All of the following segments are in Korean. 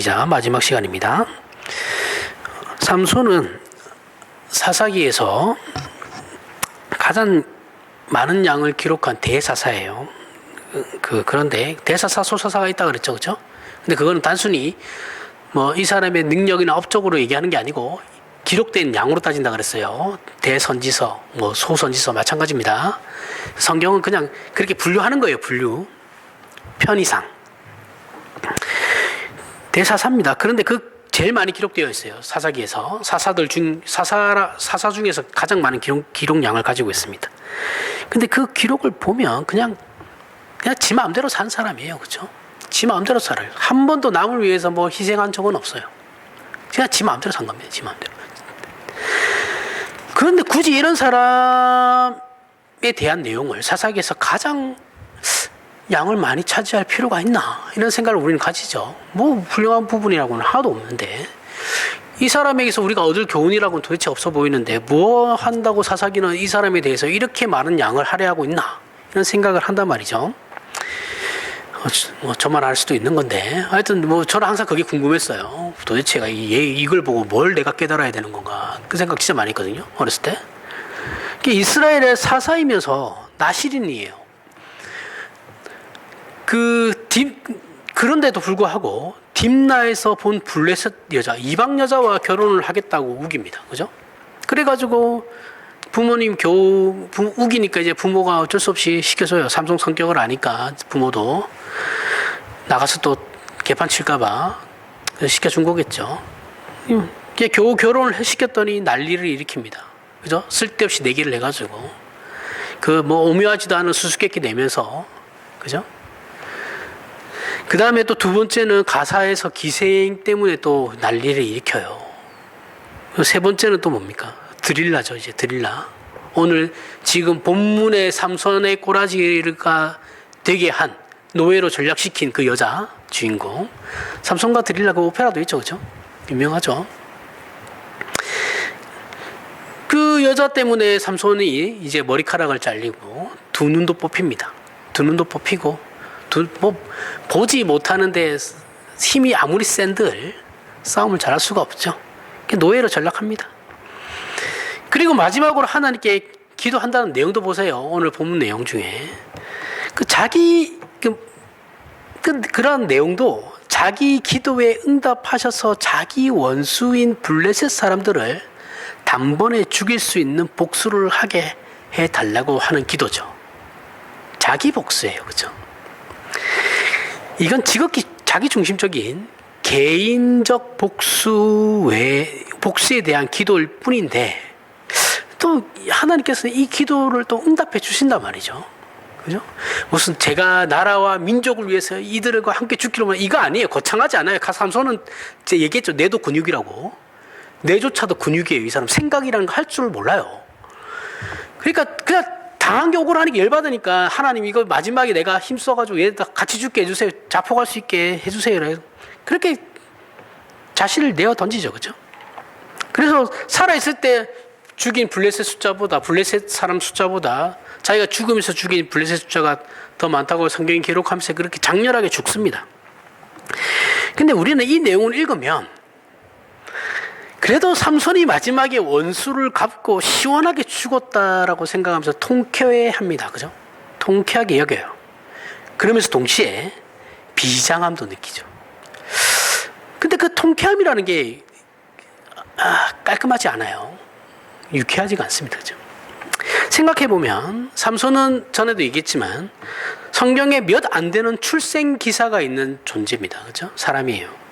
시작. 마지막 시간입니다. 삼손은 사사기에서 가장 많은 양을 기록한 대사사예요. 그런데 대사사, 소사사가 있다 그랬죠, 그렇죠? 근데 그거는 단순히 뭐 이 사람의 능력이나 업적으로 얘기하는 게 아니고 기록된 양으로 따진다 그랬어요. 대선지서, 뭐 소선지서 마찬가지입니다. 성경은 그냥 그렇게 분류하는 거예요, 분류. 편의상. 대사사입니다. 그런데 제일 많이 기록되어 있어요. 사사기에서. 사사 중에서 가장 많은 기록량을 가지고 있습니다. 근데 그 기록을 보면 그냥 지 마음대로 산 사람이에요. 그죠? 지 마음대로 살아요. 한 번도 남을 위해서 뭐 희생한 적은 없어요. 그냥 지 마음대로 산 겁니다. 지 마음대로. 그런데 굳이 이런 사람에 대한 내용을 사사기에서 가장 양을 많이 차지할 필요가 있나 이런 생각을 우리는 가지죠. 뭐 훌륭한 부분이라고는 하나도 없는데 이 사람에게서 우리가 얻을 교훈이라고는 도대체 없어 보이는데 뭐 한다고 사사기는 이 사람에 대해서 이렇게 많은 양을 할애하고 있나 이런 생각을 한단 말이죠. 뭐 저만 알 수도 있는 건데 하여튼 뭐 저는 항상 그게 궁금했어요. 도대체 이걸 보고 뭘 내가 깨달아야 되는 건가 그 생각 진짜 많이 했거든요. 어렸을 때. 이스라엘의 사사이면서 나시린이에요. 그런데도 불구하고 딥나에서 본 블레셋 여자, 이방 여자와 결혼을 하겠다고 우깁니다. 그죠? 그래가지고 부모님 우기니까 이제 부모가 어쩔 수 없이 시켜줘요. 삼손 성격을 아니까 부모도 나가서 또 개판 칠까봐 시켜준 거겠죠. 겨우 결혼을 시켰더니 난리를 일으킵니다. 그죠? 쓸데없이 내기를 해가지고 뭐 오묘하지도 않은 수수께끼 내면서 그죠? 그 다음에 또 두 번째는 가사에서 기생 때문에 또 난리를 일으켜요. 세 번째는 또 뭡니까? 드릴라죠, 이제 드릴라. 오늘 지금 본문의 삼손의 꼬라지가 되게 한 노예로 전락시킨 그 여자 주인공. 삼손과 드릴라 그 오페라도 있죠, 그죠? 유명하죠. 그 여자 때문에 삼손이 이제 머리카락을 잘리고 두 눈도 뽑힙니다. 두 눈도 뽑히고 보지 못하는데 힘이 아무리 센들 싸움을 잘할 수가 없죠. 노예로 전락합니다. 그리고 마지막으로 하나님께 기도한다는 내용도 보세요. 오늘 본문 내용 중에 그런 내용도 자기 기도에 응답하셔서 자기 원수인 블레셋 사람들을 단번에 죽일 수 있는 복수를 하게 해달라고 하는 기도죠. 자기 복수예요, 그렇죠? 이건 지극히 자기중심적인 개인적 복수에 대한 기도일 뿐인데 또 하나님께서는 이 기도를 또 응답해 주신단 말이죠. 그죠? 무슨 제가 나라와 민족을 위해서 이들과 함께 죽기로 하면 이거 아니에요. 거창하지 않아요. 삼손은 제가 얘기했죠. 뇌도 근육이라고. 뇌조차도 근육이에요. 이 사람 생각이라는 거 할 줄 몰라요. 그러니까 그냥 당한 게 억울하니까 열받으니까 하나님 이거 마지막에 내가 힘써가지고 얘들 같이 죽게 해주세요. 자폭할 수 있게 해주세요. 그렇게 자신을 내어 던지죠. 그죠? 그래서 살아있을 때 죽인 블레셋 사람 숫자보다 자기가 죽으면서 죽인 블레셋 숫자가 더 많다고 성경이 기록하면서 그렇게 장렬하게 죽습니다. 근데 우리는 이 내용을 읽으면 그래도 삼손이 마지막에 원수를 갚고 시원하게 죽었다라고 생각하면서 통쾌해합니다. 그죠? 통쾌하게 여겨요. 그러면서 동시에 비장함도 느끼죠. 근데 그 통쾌함이라는 게 깔끔하지 않아요. 유쾌하지가 않습니다. 그죠? 생각해보면 삼손은 전에도 얘기했지만 성경에 몇 안 되는 출생 기사가 있는 존재입니다. 그죠? 사람이에요.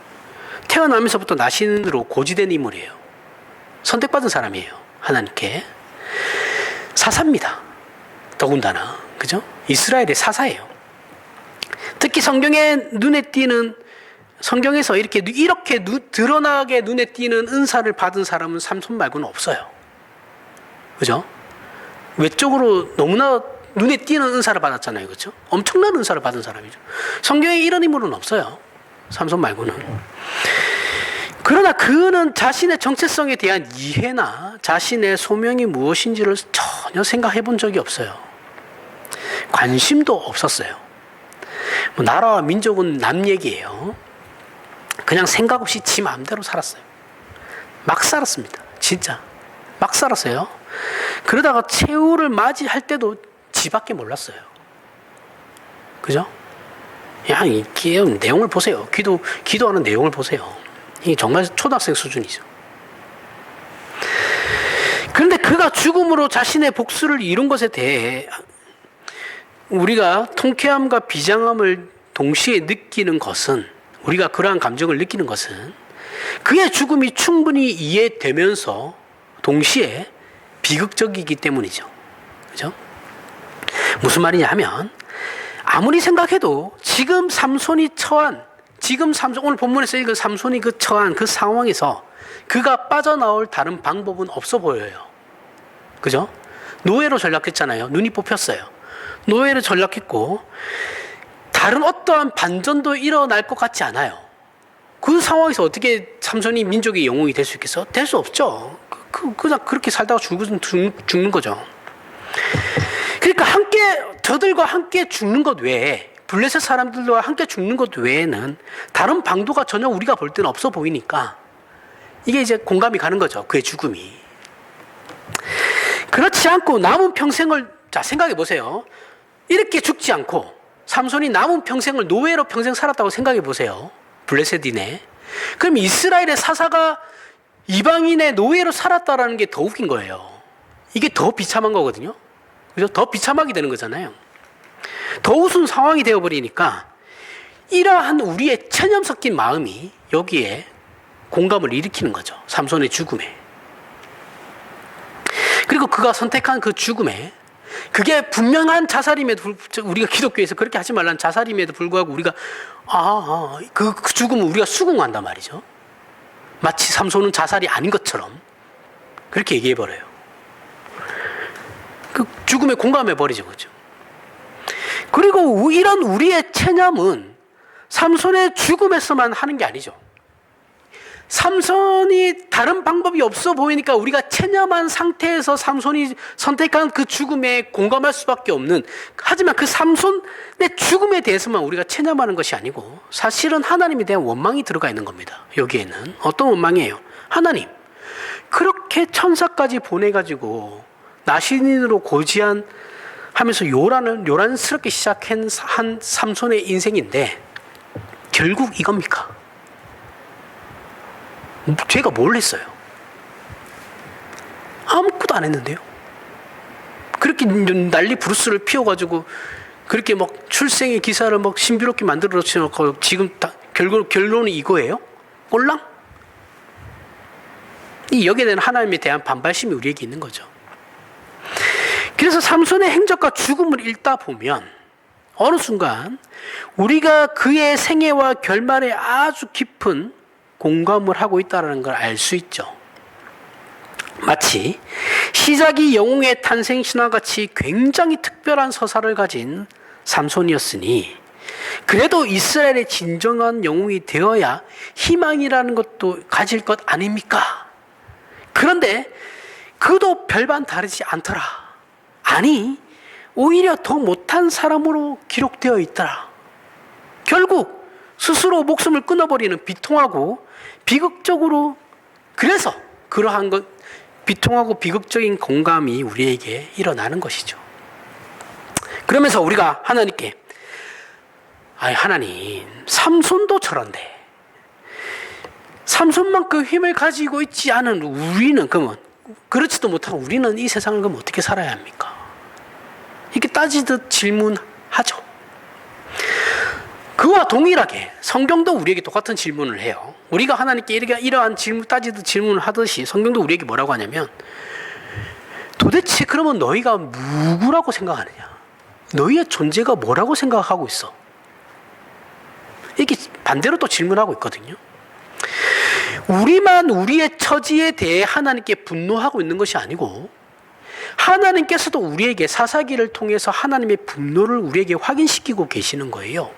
태어나면서부터 나신으로 고지된 인물이에요. 선택받은 사람이에요. 하나님께. 사사입니다. 더군다나. 그죠? 이스라엘의 사사예요. 특히 성경에서 이렇게 드러나게 눈에 띄는 은사를 받은 사람은 삼손 말고는 없어요. 그죠? 외적으로 너무나 눈에 띄는 은사를 받았잖아요. 그죠? 엄청난 은사를 받은 사람이죠. 성경에 이런 인물은 없어요. 삼손 말고는. 그러나 그는 자신의 정체성에 대한 이해나 자신의 소명이 무엇인지를 전혀 생각해 본 적이 없어요. 관심도 없었어요. 나라와 민족은 남 얘기예요. 그냥 생각 없이 지 마음대로 살았어요. 막 살았습니다. 진짜 막 살았어요. 그러다가 최후를 맞이할 때도 지밖에 몰랐어요. 그죠? 야, 이 내용을 보세요. 기도하는 내용을 보세요. 이게 정말 초등학생 수준이죠. 그런데 그가 죽음으로 자신의 복수를 이룬 것에 대해 우리가 통쾌함과 비장함을 동시에 느끼는 것은, 우리가 그러한 감정을 느끼는 것은 그의 죽음이 충분히 이해되면서 동시에 비극적이기 때문이죠. 그죠? 무슨 말이냐 하면, 아무리 생각해도 지금 삼손이 처한, 오늘 본문에서 읽은 삼손이 그 처한 그 상황에서 그가 빠져나올 다른 방법은 없어 보여요. 그죠? 노예로 전락했잖아요. 눈이 뽑혔어요. 노예로 전락했고 다른 어떠한 반전도 일어날 것 같지 않아요. 그 상황에서 어떻게 삼손이 민족의 영웅이 될 수 있겠어? 될 수 없죠. 그냥 그렇게 살다가 죽는 거죠. 그러니까 저들과 함께 죽는 것 외에, 블레셋 사람들과 함께 죽는 것 외에는 다른 방도가 전혀 우리가 볼 때는 없어 보이니까 이게 이제 공감이 가는 거죠. 그의 죽음이. 그렇지 않고 남은 평생을, 자, 생각해 보세요. 이렇게 죽지 않고 삼손이 남은 평생을 노예로 평생 살았다고 생각해 보세요. 블레셋이네. 그럼 이스라엘의 사사가 이방인의 노예로 살았다라는 게 더 웃긴 거예요. 이게 더 비참한 거거든요. 그죠? 더 비참하게 되는 거잖아요. 더 우스운 상황이 되어버리니까 이러한 우리의 체념 섞인 마음이 여기에 공감을 일으키는 거죠. 삼손의 죽음에. 그리고 그가 선택한 그 죽음에, 그게 분명한 자살임에도, 우리가 기독교에서 그렇게 하지 말라는 자살임에도 불구하고 우리가 그 죽음을 우리가 수긍한단 말이죠. 마치 삼손은 자살이 아닌 것처럼 그렇게 얘기해버려요. 그 죽음에 공감해버리죠. 그죠? 그리고 이런 우리의 체념은 삼손의 죽음에서만 하는 게 아니죠. 삼손이 다른 방법이 없어 보이니까 우리가 체념한 상태에서 삼손이 선택한 그 죽음에 공감할 수밖에 없는, 하지만 그 삼손의 죽음에 대해서만 우리가 체념하는 것이 아니고 사실은 하나님에 대한 원망이 들어가 있는 겁니다. 여기에는 어떤 원망이에요? 하나님, 그렇게 천사까지 보내가지고 나신인으로 고지한 하면서 요란스럽게 시작한 삼손의 인생인데 결국 이겁니까? 제가 뭘 했어요? 아무것도 안 했는데요. 그렇게 난리 부르스를 피워가지고 그렇게 막 출생의 기사를 막 신비롭게 만들어 놓고 지금 결론이 이거예요? 꼴랑? 여기에 대한 하나님에 대한 반발심이 우리에게 있는 거죠. 그래서 삼손의 행적과 죽음을 읽다 보면 어느 순간 우리가 그의 생애와 결말에 아주 깊은 공감을 하고 있다는 걸 알 수 있죠. 마치 시작이 영웅의 탄생 신화 같이 굉장히 특별한 서사를 가진 삼손이었으니 그래도 이스라엘의 진정한 영웅이 되어야 희망이라는 것도 가질 것 아닙니까? 그런데 그도 별반 다르지 않더라. 아니, 오히려 더 못한 사람으로 기록되어 있더라. 결국 스스로 목숨을 끊어버리는 비통하고 비극적으로, 그래서 그러한 것, 비통하고 비극적인 공감이 우리에게 일어나는 것이죠. 그러면서 우리가 하나님께, 하나님, 삼손도 저런데 삼손만큼 힘을 가지고 있지 않은 우리는, 그러면 그렇지도 못하고 우리는 이 세상을 그럼 어떻게 살아야 합니까? 이렇게 따지듯 질문하죠. 그와 동일하게 성경도 우리에게 똑같은 질문을 해요. 우리가 하나님께 이러한 질문, 따지듯 질문을 하듯이 성경도 우리에게 뭐라고 하냐면, 도대체 그러면 너희가 누구라고 생각하느냐? 너희의 존재가 뭐라고 생각하고 있어? 이렇게 반대로 또 질문하고 있거든요. 우리만 우리의 처지에 대해 하나님께 분노하고 있는 것이 아니고 하나님께서도 우리에게 사사기를 통해서 하나님의 분노를 우리에게 확인시키고 계시는 거예요.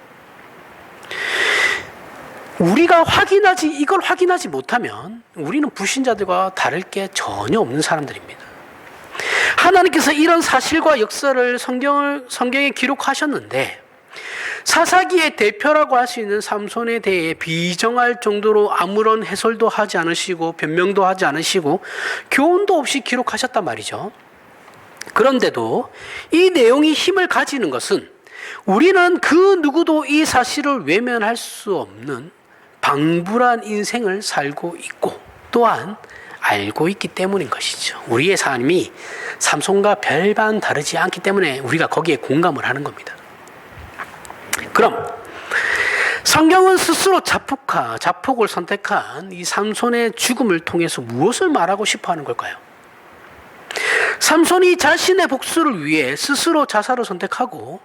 우리가 이걸 확인하지 못하면 우리는 불신자들과 다를 게 전혀 없는 사람들입니다. 하나님께서 이런 사실과 역사를 성경에 기록하셨는데 사사기의 대표라고 할 수 있는 삼손에 대해 비정할 정도로 아무런 해설도 하지 않으시고 변명도 하지 않으시고 교훈도 없이 기록하셨단 말이죠. 그런데도 이 내용이 힘을 가지는 것은 우리는 그 누구도 이 사실을 외면할 수 없는 방불한 인생을 살고 있고 또한 알고 있기 때문인 것이죠. 우리의 삶이 삼손과 별반 다르지 않기 때문에 우리가 거기에 공감을 하는 겁니다. 그럼 성경은 스스로 자폭을 선택한 이 삼손의 죽음을 통해서 무엇을 말하고 싶어 하는 걸까요? 삼손이 자신의 복수를 위해 스스로 자살을 선택하고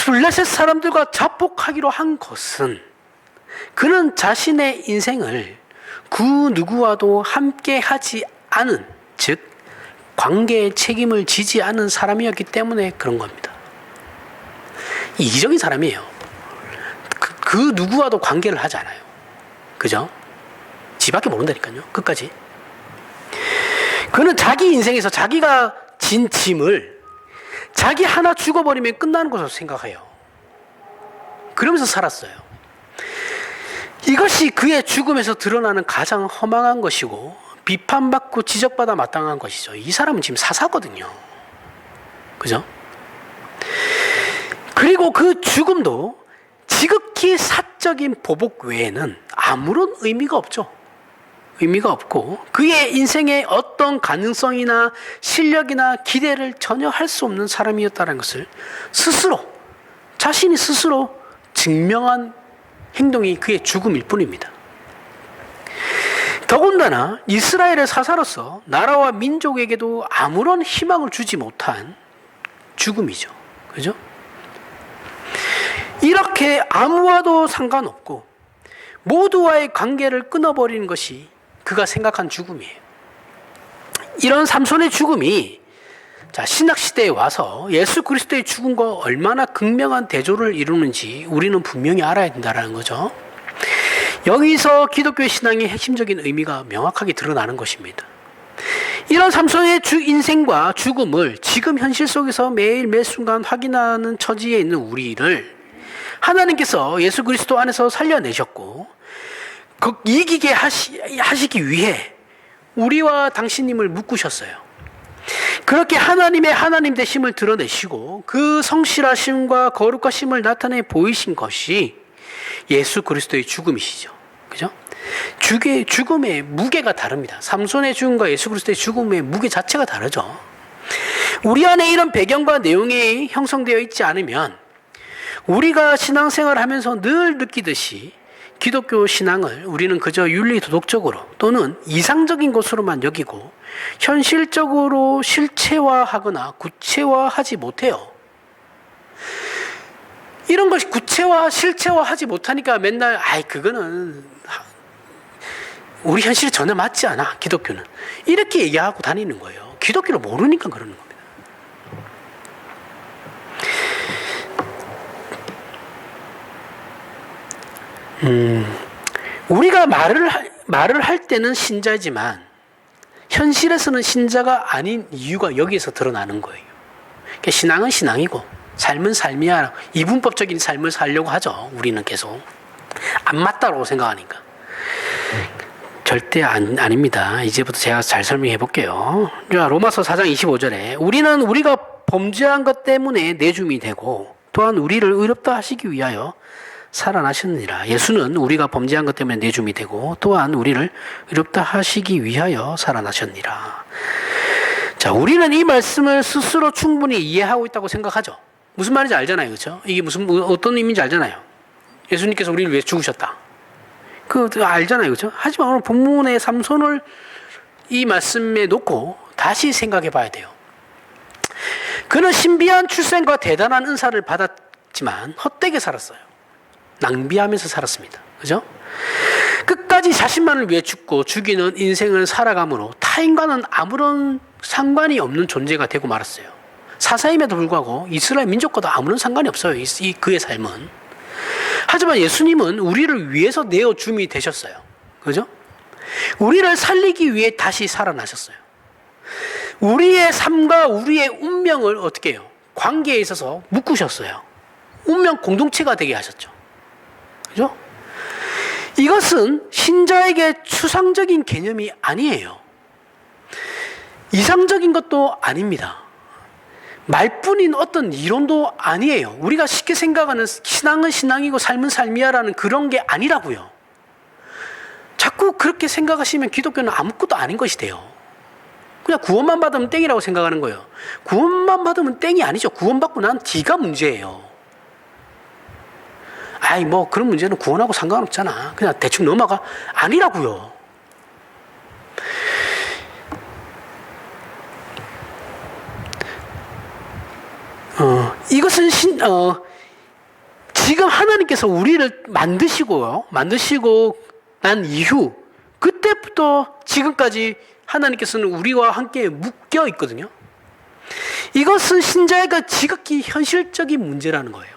블레셋 사람들과 자폭하기로 한 것은 그는 자신의 인생을 그 누구와도 함께 하지 않은, 즉 관계의 책임을 지지 않은 사람이었기 때문에 그런 겁니다. 이기적인 사람이에요. 그 누구와도 관계를 하지 않아요. 그죠? 지밖에 모른다니까요. 끝까지. 그는 자기 인생에서 자기가 진 짐을 자기 하나 죽어버리면 끝나는 것으로 생각해요. 그러면서 살았어요. 이것이 그의 죽음에서 드러나는 가장 허망한 것이고 비판받고 지적받아 마땅한 것이죠. 이 사람은 지금 사사거든요. 그죠? 그리고 그 죽음도 지극히 사적인 보복 외에는 아무런 의미가 없죠. 의미가 없고 그의 인생에 어떤 가능성이나 실력이나 기대를 전혀 할 수 없는 사람이었다는 것을 자신이 스스로 증명한 행동이 그의 죽음일 뿐입니다. 더군다나 이스라엘의 사사로서 나라와 민족에게도 아무런 희망을 주지 못한 죽음이죠. 그죠? 이렇게 아무와도 상관없고 모두와의 관계를 끊어버리는 것이 그가 생각한 죽음이에요. 이런 삼손의 죽음이 신약시대에 와서 예수 그리스도의 죽음과 얼마나 극명한 대조를 이루는지 우리는 분명히 알아야 된다는 거죠. 여기서 기독교의 신앙의 핵심적인 의미가 명확하게 드러나는 것입니다. 이런 삼손의 인생과 죽음을 지금 현실 속에서 매일 매 순간 확인하는 처지에 있는 우리를 하나님께서 예수 그리스도 안에서 살려내셨고 이기게 하시기 위해 우리와 당신님을 묶으셨어요. 그렇게 하나님의 하나님 되심을 드러내시고 그 성실하심과 거룩하심을 나타내 보이신 것이 예수 그리스도의 죽음이시죠. 그죠? 죽음의 무게가 다릅니다. 삼손의 죽음과 예수 그리스도의 죽음의 무게 자체가 다르죠. 우리 안에 이런 배경과 내용이 형성되어 있지 않으면 우리가 신앙생활을 하면서 늘 느끼듯이 기독교 신앙을 우리는 그저 윤리도덕적으로 또는 이상적인 것으로만 여기고 현실적으로 실체화하거나 구체화하지 못해요. 이런 것이 실체화하지 못하니까 맨날 그거는 우리 현실에 전혀 맞지 않아, 기독교는. 이렇게 얘기하고 다니는 거예요. 기독교를 모르니까 그러는 겁니다. 우리가 말을 할 때는 신자지만 현실에서는 신자가 아닌 이유가 여기에서 드러나는 거예요. 그러니까 신앙은 신앙이고 삶은 삶이야. 이분법적인 삶을 살려고 하죠. 우리는 계속 안 맞다고 생각하니까. 절대 아닙니다. 이제부터 제가 잘 설명해 볼게요. 로마서 4장 25절에 우리는 우리가 범죄한 것 때문에 내줌이 되고 또한 우리를 의롭다 하시기 위하여 살아나셨느니라. 예수는 우리가 범죄한 것 때문에 내줌이 되고 또한 우리를 의롭다 하시기 위하여 살아나셨느니라. 자, 우리는 이 말씀을 스스로 충분히 이해하고 있다고 생각하죠. 무슨 말인지 알잖아요. 그렇죠? 이게 어떤 의미인지 알잖아요. 예수님께서 우리를 위해 죽으셨다. 그거 알잖아요. 그렇죠? 하지만 오늘 본문의 삼손을 이 말씀에 놓고 다시 생각해 봐야 돼요. 그는 신비한 출생과 대단한 은사를 받았지만 헛되게 살았어요. 낭비하면서 살았습니다. 그죠? 끝까지 자신만을 위해 죽고 죽이는 인생을 살아감으로 타인과는 아무런 상관이 없는 존재가 되고 말았어요. 사사임에도 불구하고 이스라엘 민족과도 아무런 상관이 없어요. 그의 삶은. 하지만 예수님은 우리를 위해서 내어줌이 되셨어요. 그죠? 우리를 살리기 위해 다시 살아나셨어요. 우리의 삶과 우리의 운명을 어떻게 해요? 관계에 있어서 묶으셨어요. 운명 공동체가 되게 하셨죠. 그죠? 이것은 신자에게 추상적인 개념이 아니에요. 이상적인 것도 아닙니다. 말뿐인 어떤 이론도 아니에요. 우리가 쉽게 생각하는 신앙은 신앙이고 삶은 삶이야라는 그런 게 아니라고요. 자꾸 그렇게 생각하시면 기독교는 아무것도 아닌 것이 돼요. 그냥 구원만 받으면 땡이라고 생각하는 거예요. 구원만 받으면 땡이 아니죠. 구원받고 난 뒤가 문제예요. 아이 뭐 그런 문제는 구원하고 상관없잖아. 그냥 대충 넘어가. 아니라고요. 이것은 지금 하나님께서 우리를 만드시고 난 이후 그때부터 지금까지 하나님께서는 우리와 함께 묶여 있거든요. 이것은 신자가 지극히 현실적인 문제라는 거예요.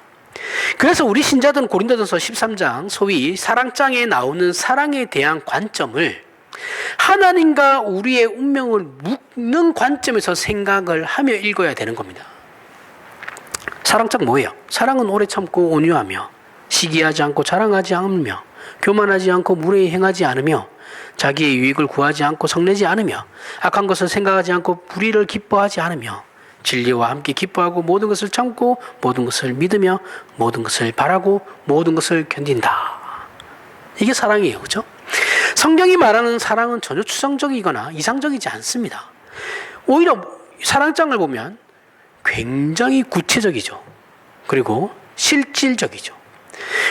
그래서 우리 신자들은 고린도전서 13장 소위 사랑장에 나오는 사랑에 대한 관점을 하나님과 우리의 운명을 묶는 관점에서 생각을 하며 읽어야 되는 겁니다. 사랑장 뭐예요? 사랑은 오래 참고 온유하며 시기하지 않고 자랑하지 않으며 교만하지 않고 무례히 행하지 않으며 자기의 유익을 구하지 않고 성내지 않으며 악한 것을 생각하지 않고 불의를 기뻐하지 않으며 진리와 함께 기뻐하고 모든 것을 참고 모든 것을 믿으며 모든 것을 바라고 모든 것을 견딘다. 이게 사랑이에요. 그렇죠? 성경이 말하는 사랑은 전혀 추상적이거나 이상적이지 않습니다. 오히려 사랑장을 보면 굉장히 구체적이죠. 그리고 실질적이죠.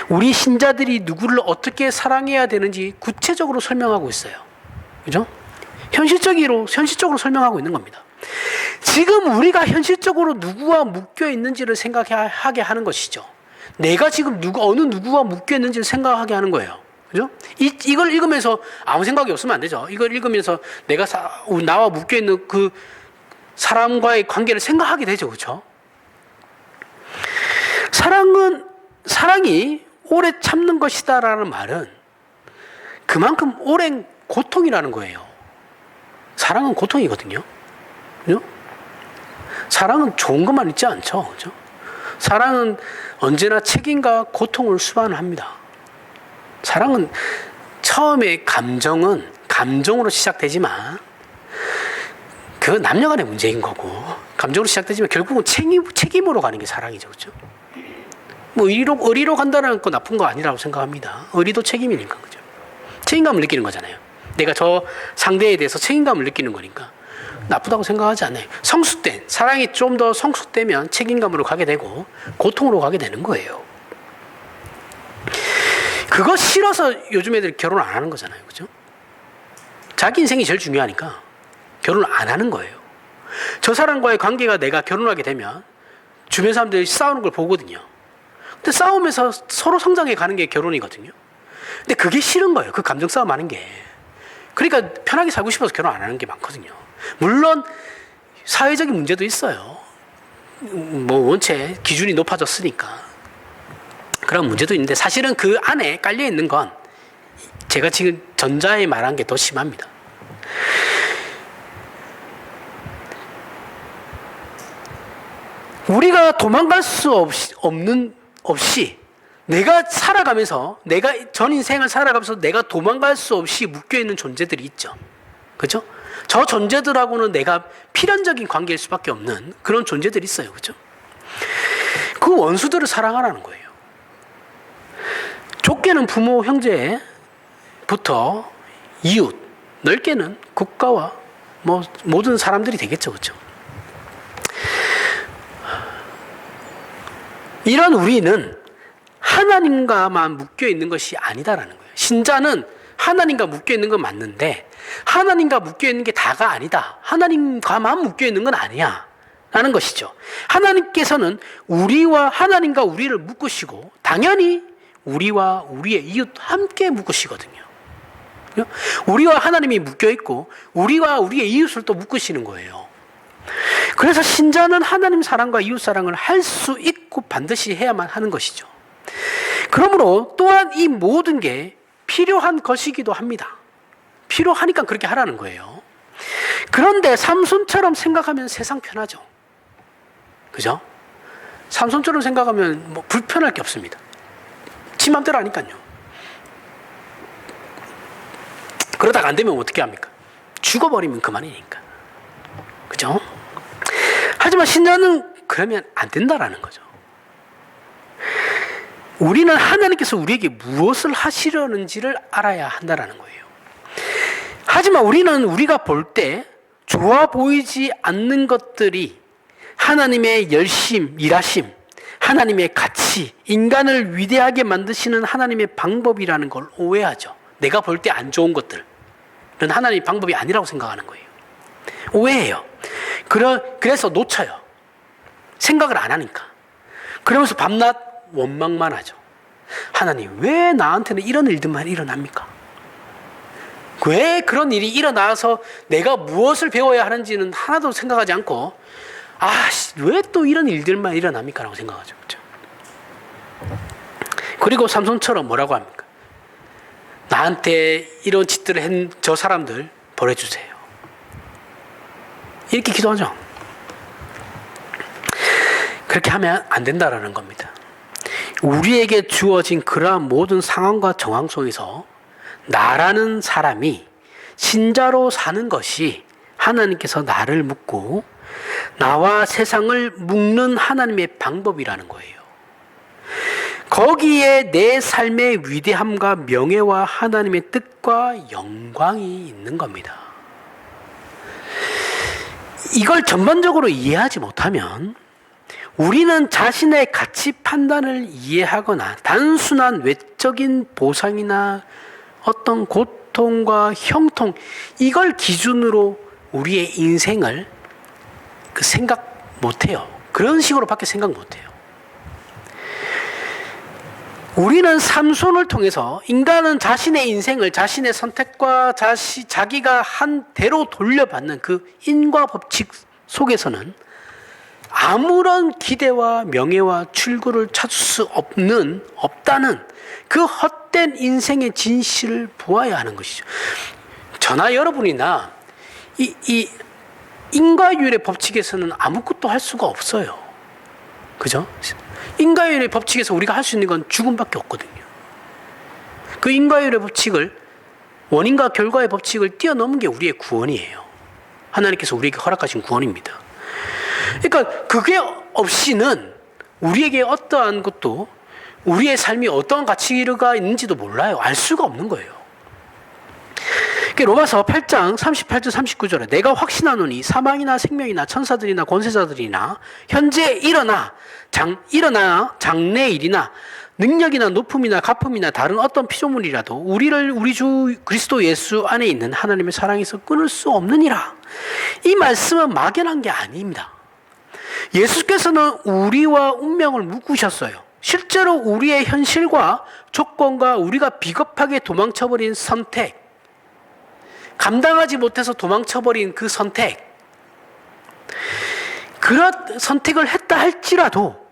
우리 신자들이 누구를 어떻게 사랑해야 되는지 구체적으로 설명하고 있어요. 그죠? 현실적으로 설명하고 있는 겁니다. 지금 우리가 현실적으로 누구와 묶여 있는지를 생각하게 하는 것이죠. 내가 지금 어느 누구와 묶여 있는지를 생각하게 하는 거예요. 그죠? 이걸 읽으면서 아무 생각이 없으면 안 되죠. 이걸 읽으면서 나와 묶여 있는 그 사람과의 관계를 생각하게 되죠. 그렇죠? 사랑이 오래 참는 것이다라는 말은 그만큼 오랜 고통이라는 거예요. 사랑은 고통이거든요. 그죠? 사랑은 좋은 것만 있지 않죠. 그죠? 사랑은 언제나 책임과 고통을 수반합니다. 사랑은 처음에 감정으로 시작되지만 그건 남녀 간의 문제인 거고 감정으로 시작되지만 결국은 책임으로 가는 게 사랑이죠. 그렇죠? 뭐 의리로 간다는 건 나쁜 거 아니라고 생각합니다. 의리도 책임이니까. 그죠? 책임감을 느끼는 거잖아요. 내가 저 상대에 대해서 책임감을 느끼는 거니까 나쁘다고 생각하지 않아요. 사랑이 좀 더 성숙되면 책임감으로 가게 되고 고통으로 가게 되는 거예요. 그거 싫어서 요즘 애들 결혼 안 하는 거잖아요. 그죠? 자기 인생이 제일 중요하니까 결혼을 안 하는 거예요. 저 사람과의 관계가 내가 결혼하게 되면 주변 사람들이 싸우는 걸 보거든요. 근데 싸우면서 서로 성장해 가는 게 결혼이거든요. 근데 그게 싫은 거예요. 그 감정 싸움 하는 게. 그러니까 편하게 살고 싶어서 결혼 안 하는 게 많거든요. 물론 사회적인 문제도 있어요. 뭐 원체 기준이 높아졌으니까 그런 문제도 있는데 사실은 그 안에 깔려 있는 건 제가 지금 전자에 말한 게 더 심합니다. 우리가 도망갈 수 없이 내가 살아가면서 내가 전 인생을 살아가면서 내가 도망갈 수 없이 묶여있는 존재들이 있죠. 그렇죠? 저 존재들하고는 내가 필연적인 관계일 수밖에 없는 그런 존재들이 있어요. 그렇죠? 그 원수들을 사랑하라는 거예요. 좁게는 부모, 형제부터 이웃, 넓게는 국가와 뭐 모든 사람들이 되겠죠. 그렇죠? 이런 우리는 하나님과만 묶여 있는 것이 아니다라는 거예요. 신자는 하나님과 묶여 있는 건 맞는데 하나님과 묶여 있는 게 다가 아니다. 하나님과만 묶여 있는 건 아니야. 라는 것이죠. 하나님께서는 하나님과 우리를 묶으시고 당연히 우리와 우리의 이웃 함께 묶으시거든요. 우리와 하나님이 묶여 있고 우리와 우리의 이웃을 또 묶으시는 거예요. 그래서 신자는 하나님 사랑과 이웃 사랑을 할 수 있고 반드시 해야만 하는 것이죠. 그러므로 또한 이 모든 게 필요한 것이기도 합니다. 필요하니까 그렇게 하라는 거예요. 그런데 삼손처럼 생각하면 세상 편하죠. 그죠? 삼손처럼 생각하면 뭐 불편할 게 없습니다. 지 맘대로 하니까요. 그러다가 안 되면 어떻게 합니까? 죽어버리면 그만이니까. 그죠? 하지만 신자는 그러면 안 된다라는 거죠. 우리는 하나님께서 우리에게 무엇을 하시려는지를 알아야 한다라는 거예요. 하지만 우리는 우리가 볼 때 좋아 보이지 않는 것들이 하나님의 열심, 일하심, 하나님의 가치, 인간을 위대하게 만드시는 하나님의 방법이라는 걸 오해하죠. 내가 볼 때 안 좋은 것들은 하나님의 방법이 아니라고 생각하는 거예요. 오해해요. 그래서 놓쳐요. 생각을 안 하니까. 그러면서 밤낮 원망만 하죠. 하나님, 왜 나한테는 이런 일들만 일어납니까? 왜 그런 일이 일어나서 내가 무엇을 배워야 하는지는 하나도 생각하지 않고, 왜 또 이런 일들만 일어납니까? 라고 생각하죠. 그렇죠? 그리고 삼손처럼 뭐라고 합니까? 나한테 이런 짓들을 한 저 사람들 벌해주세요. 이렇게 기도하죠. 그렇게 하면 안 된다라는 겁니다. 우리에게 주어진 그러한 모든 상황과 정황 속에서 나라는 사람이 신자로 사는 것이 하나님께서 나를 묶고 나와 세상을 묶는 하나님의 방법이라는 거예요. 거기에 내 삶의 위대함과 명예와 하나님의 뜻과 영광이 있는 겁니다. 이걸 전반적으로 이해하지 못하면 우리는 자신의 가치 판단을 이해하거나 단순한 외적인 보상이나 어떤 고통과 형통, 이걸 기준으로 우리의 인생을 생각 못해요. 그런 식으로밖에 생각 못해요. 우리는 삼손을 통해서 인간은 자신의 인생을 자신의 선택과 자기가 한 대로 돌려받는 그 인과 법칙 속에서는 아무런 기대와 명예와 출구를 찾을 수 없다는 그 헛된 인생의 진실을 보아야 하는 것이죠. 저나 여러분이나 이 인과율의 법칙에서는 아무것도 할 수가 없어요. 그죠? 인과율의 법칙에서 우리가 할 수 있는 건 죽음밖에 없거든요. 그 인과율의 법칙을, 원인과 결과의 법칙을 뛰어넘은 게 우리의 구원이에요. 하나님께서 우리에게 허락하신 구원입니다. 그러니까 그게 없이는 우리에게 어떠한 것도, 우리의 삶이 어떠한 가치가 있는지도 몰라요. 알 수가 없는 거예요. 로마서 8장 38절 39절에 내가 확신하노니 사망이나 생명이나 천사들이나 권세자들이나 현재 일어나 장래일이나 능력이나 높음이나 가품이나 다른 어떤 피조물이라도 우리를 우리 주 그리스도 예수 안에 있는 하나님의 사랑에서 끊을 수 없느니라. 이 말씀은 막연한 게 아닙니다. 예수께서는 우리와 운명을 묶으셨어요. 실제로 우리의 현실과 조건과 우리가 비겁하게 도망쳐버린 선택, 감당하지 못해서 도망쳐버린 그 선택, 그런 선택을 했다 할지라도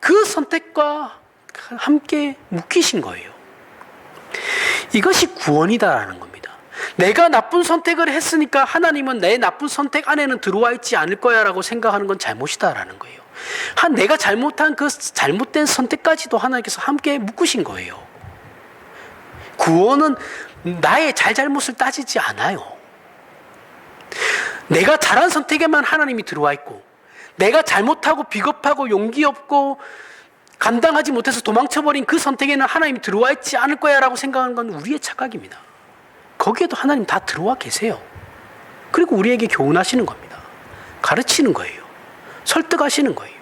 그 선택과 함께 묶이신 거예요. 이것이 구원이다라는 겁니다. 내가 나쁜 선택을 했으니까 하나님은 내 나쁜 선택 안에는 들어와 있지 않을 거야 라고 생각하는 건 잘못이다라는 거예요. 내가 잘못한 그 잘못된 선택까지도 하나님께서 함께 묶으신 거예요. 구원은 나의 잘잘못을 따지지 않아요. 내가 잘한 선택에만 하나님이 들어와 있고, 내가 잘못하고 비겁하고 용기 없고 감당하지 못해서 도망쳐버린 그 선택에는 하나님이 들어와 있지 않을 거야 라고 생각하는 건 우리의 착각입니다. 거기에도 하나님 다 들어와 계세요. 그리고 우리에게 교훈하시는 겁니다. 가르치는 거예요. 설득하시는 거예요.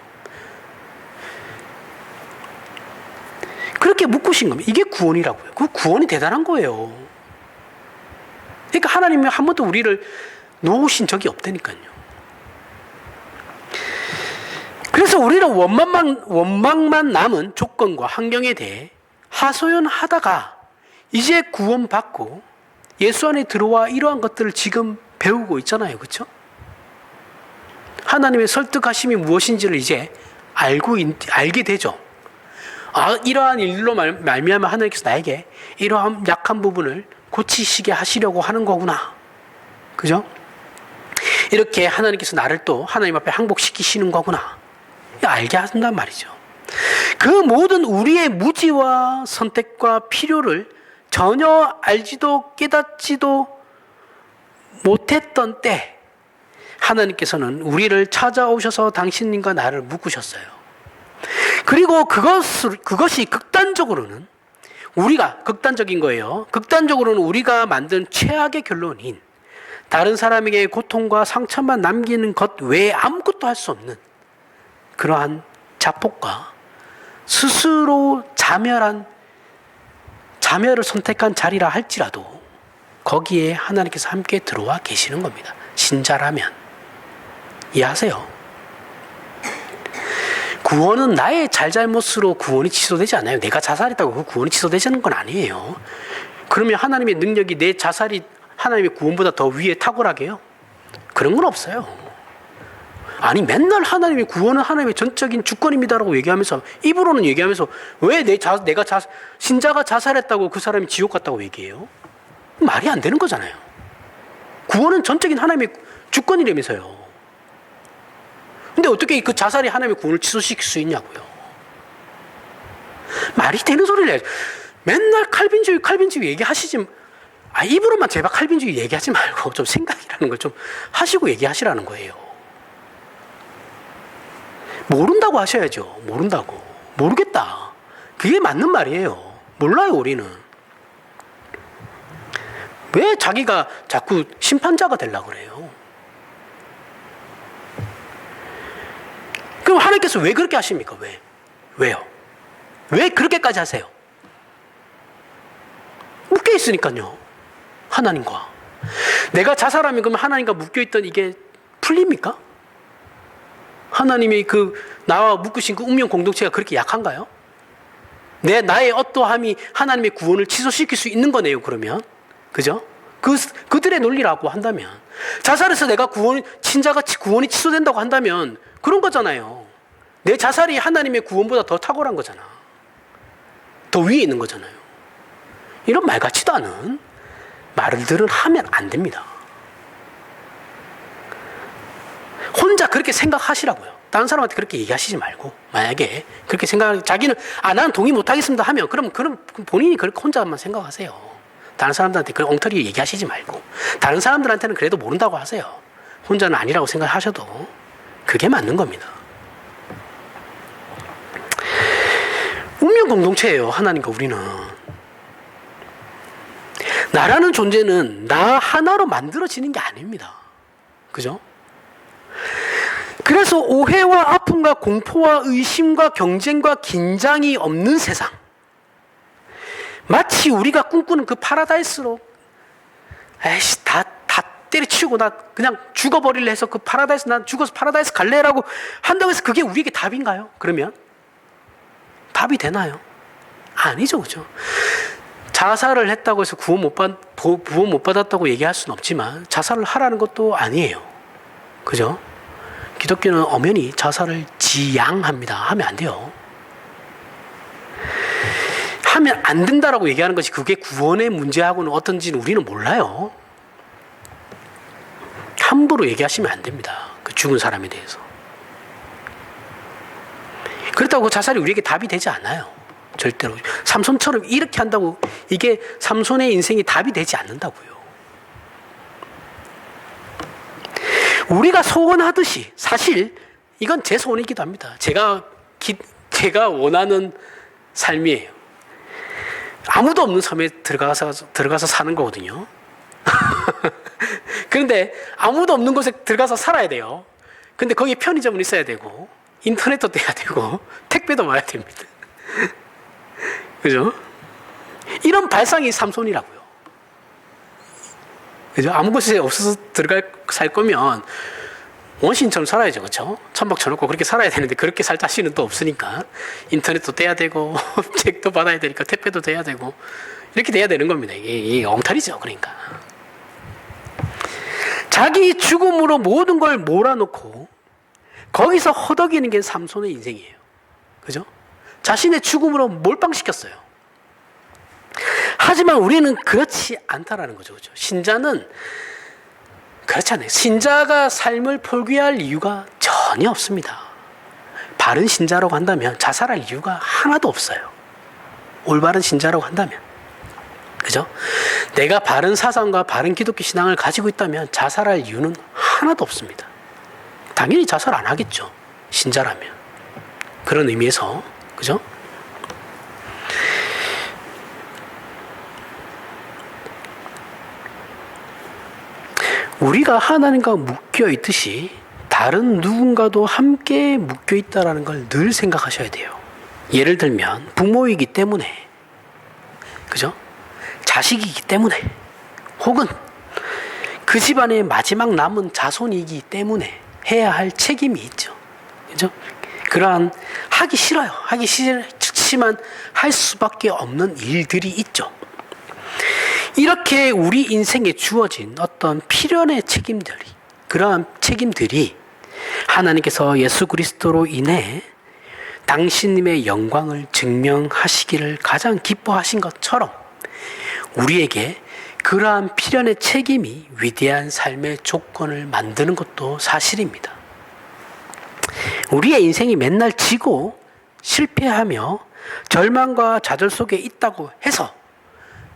그렇게 묶으신 겁니다. 이게 구원이라고요. 그 구원이 대단한 거예요. 그러니까 하나님이 한 번도 우리를 놓으신 적이 없다니까요. 그래서 우리는 원망만 남은 조건과 환경에 대해 하소연하다가 이제 구원받고 예수 안에 들어와 이러한 것들을 지금 배우고 있잖아요. 그렇죠? 하나님의 설득하심이 무엇인지를 이제 알게 되죠. 이러한 일로 말미암아 하나님께서 나에게 이러한 약한 부분을 고치시게 하시려고 하는 거구나. 그죠? 이렇게 하나님께서 나를 또 하나님 앞에 항복시키시는 거구나. 알게 한단 말이죠. 그 모든 우리의 무지와 선택과 필요를 전혀 알지도 깨닫지도 못했던 때 하나님께서는 우리를 찾아오셔서 당신님과 나를 묶으셨어요. 그리고 그것이 극단적으로는 극단적인 거예요. 극단적으로는 우리가 만든 최악의 결론인 다른 사람에게 고통과 상처만 남기는 것 외에 아무것도 할 수 없는 그러한 자폭과 스스로 자멸을 선택한 자리라 할지라도 거기에 하나님께서 함께 들어와 계시는 겁니다. 신자라면. 이해하세요? 구원은 나의 잘잘못으로 구원이 취소되지 않아요. 내가 자살했다고 그 구원이 취소되지는 건 아니에요. 그러면 하나님의 능력이 내 자살이 하나님의 구원보다 더 위에 탁월하게요? 그런 건 없어요. 아니 맨날 하나님의 구원은 하나님의 전적인 주권입니다라고 얘기하면서 입으로는 얘기하면서 왜 신자가 자살했다고 그 사람이 지옥 갔다고 얘기해요? 말이 안 되는 거잖아요. 구원은 전적인 하나님의 주권이라면서요. 근데 어떻게 그 자살이 하나님의 구원을 취소시킬 수 있냐고요. 말이 되는 소리를 해야죠. 맨날 칼빈주의 얘기하시지, 입으로만 제발 칼빈주의 얘기하지 말고 좀 생각이라는 걸 좀 하시고 얘기하시라는 거예요. 모른다고 하셔야죠. 모른다고. 모르겠다. 그게 맞는 말이에요. 몰라요, 우리는. 왜 자기가 자꾸 심판자가 되려고 그래요? 그럼 하나님께서 왜 그렇게 하십니까? 왜요? 왜 그렇게까지 하세요? 묶여 있으니까요. 하나님과. 내가 자살하면 그러면 하나님과 묶여 있던 이게 풀립니까? 하나님이 나와 묶으신 그 운명 공동체가 그렇게 약한가요? 나의 어떠함이 하나님의 구원을 취소시킬 수 있는 거네요, 그러면. 그죠? 그들의 논리라고 한다면. 자살해서 내가 신자가 구원이 취소된다고 한다면 그런 거잖아요. 내 자살이 하나님의 구원보다 더 탁월한 거잖아. 더 위에 있는 거잖아요. 이런 말 같지도 않은 말들은 하면 안 됩니다. 혼자 그렇게 생각하시라고요. 다른 사람한테 그렇게 얘기하시지 말고, 만약에 그렇게 자기는 나는 동의 못 하겠습니다 하면 그럼 본인이 그렇게 혼자만 생각하세요. 다른 사람들한테 그런 엉터리 얘기하시지 말고, 다른 사람들한테는 그래도 모른다고 하세요. 혼자는 아니라고 생각하셔도 그게 맞는 겁니다. 운명 공동체예요, 하나님과 우리는. 나라는 존재는 나 하나로 만들어지는 게 아닙니다. 그죠? 그래서 오해와 아픔과 공포와 의심과 경쟁과 긴장이 없는 세상, 마치 우리가 꿈꾸는 그 파라다이스로 다 때려치우고 나 그냥 죽어버릴래 해서 그 파라다이스, 난 죽어서 파라다이스 갈래라고 한다고 해서 그게 우리에게 답인가요? 그러면 답이 되나요? 아니죠, 그죠? 자살을 했다고 해서 구원 못 받았다고 얘기할 수는 없지만 자살을 하라는 것도 아니에요. 그죠? 기독교는 엄연히 자살을 지양합니다. 하면 안 돼요. 하면 안 된다라고 얘기하는 것이 그게 구원의 문제하고는 어떤지는 우리는 몰라요. 함부로 얘기하시면 안 됩니다. 그 죽은 사람에 대해서. 그렇다고 자살이 우리에게 답이 되지 않아요. 절대로. 삼손처럼 이렇게 한다고 이게 삼손의 인생이 답이 되지 않는다고요. 우리가 소원하듯이, 사실 이건 제 소원이기도 합니다. 제가 원하는 삶이에요. 아무도 없는 섬에 들어가서 사는 거거든요. 그런데 아무도 없는 곳에 들어가서 살아야 돼요. 근데 거기에 편의점은 있어야 되고 인터넷도 돼야 되고 택배도 와야 됩니다. 그죠? 이런 발상이 삼손이라고요. 그죠? 아무 곳에 없어서 살 거면 원신처럼 살아야죠. 그렇죠? 천막 쳐놓고 그렇게 살아야 되는데 그렇게 살 자신은 또 없으니까 인터넷도 돼야 되고 책도 받아야 되니까 택배도 돼야 되고 이렇게 돼야 되는 겁니다. 이게 엉터리죠. 그러니까 자기 죽음으로 모든 걸 몰아놓고 거기서 허덕이는 게 삼손의 인생이에요. 그죠? 자신의 죽음으로 몰빵시켰어요. 하지만 우리는 그렇지 않다라는 거죠. 그죠? 신자는 그렇지 않아요. 신자가 삶을 포기할 이유가 전혀 없습니다. 바른 신자라고 한다면 자살할 이유가 하나도 없어요. 올바른 신자라고 한다면. 그죠? 내가 바른 사상과 바른 기독교 신앙을 가지고 있다면 자살할 이유는 하나도 없습니다. 당연히 자살 안 하겠죠. 신자라면. 그런 의미에서. 그죠? 우리가 하나님과 묶여 있듯이 다른 누군가도 함께 묶여 있다는 걸 늘 생각하셔야 돼요. 예를 들면 부모이기 때문에, 그죠? 자식이기 때문에, 혹은 그 집안의 마지막 남은 자손이기 때문에 해야 할 책임이 있죠. 그죠? 그러한 하기 싫어요. 하기 싫지만 할 수밖에 없는 일들이 있죠. 이렇게 우리 인생에 주어진 어떤 필연의 책임들이, 그러한 책임들이 하나님께서 예수 그리스도로 인해 당신님의 영광을 증명하시기를 가장 기뻐하신 것처럼 우리에게 그러한 필연의 책임이 위대한 삶의 조건을 만드는 것도 사실입니다. 우리의 인생이 맨날 지고 실패하며 절망과 좌절 속에 있다고 해서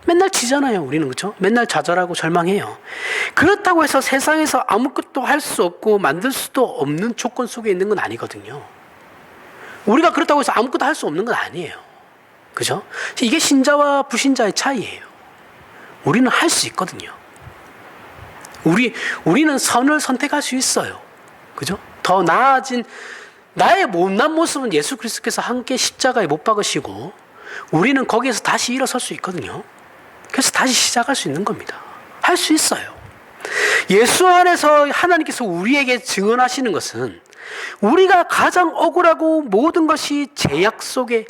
맨날 지잖아요. 우리는. 그렇죠? 맨날 좌절하고 절망해요. 그렇다고 해서 세상에서 아무것도 할 수 없고 만들 수도 없는 조건 속에 있는 건 아니거든요. 우리가 그렇다고 해서 아무것도 할 수 없는 건 아니에요. 그죠? 이게 신자와 불신자의 차이예요. 우리는 할 수 있거든요. 우리는 선을 선택할 수 있어요. 그죠? 더 나아진 나의 못난 모습은 예수 그리스도께서 함께 십자가에 못 박으시고 우리는 거기에서 다시 일어설 수 있거든요. 그래서 다시 시작할 수 있는 겁니다. 할 수 있어요. 예수 안에서 하나님께서 우리에게 증언하시는 것은 우리가 가장 억울하고 모든 것이 제약 속에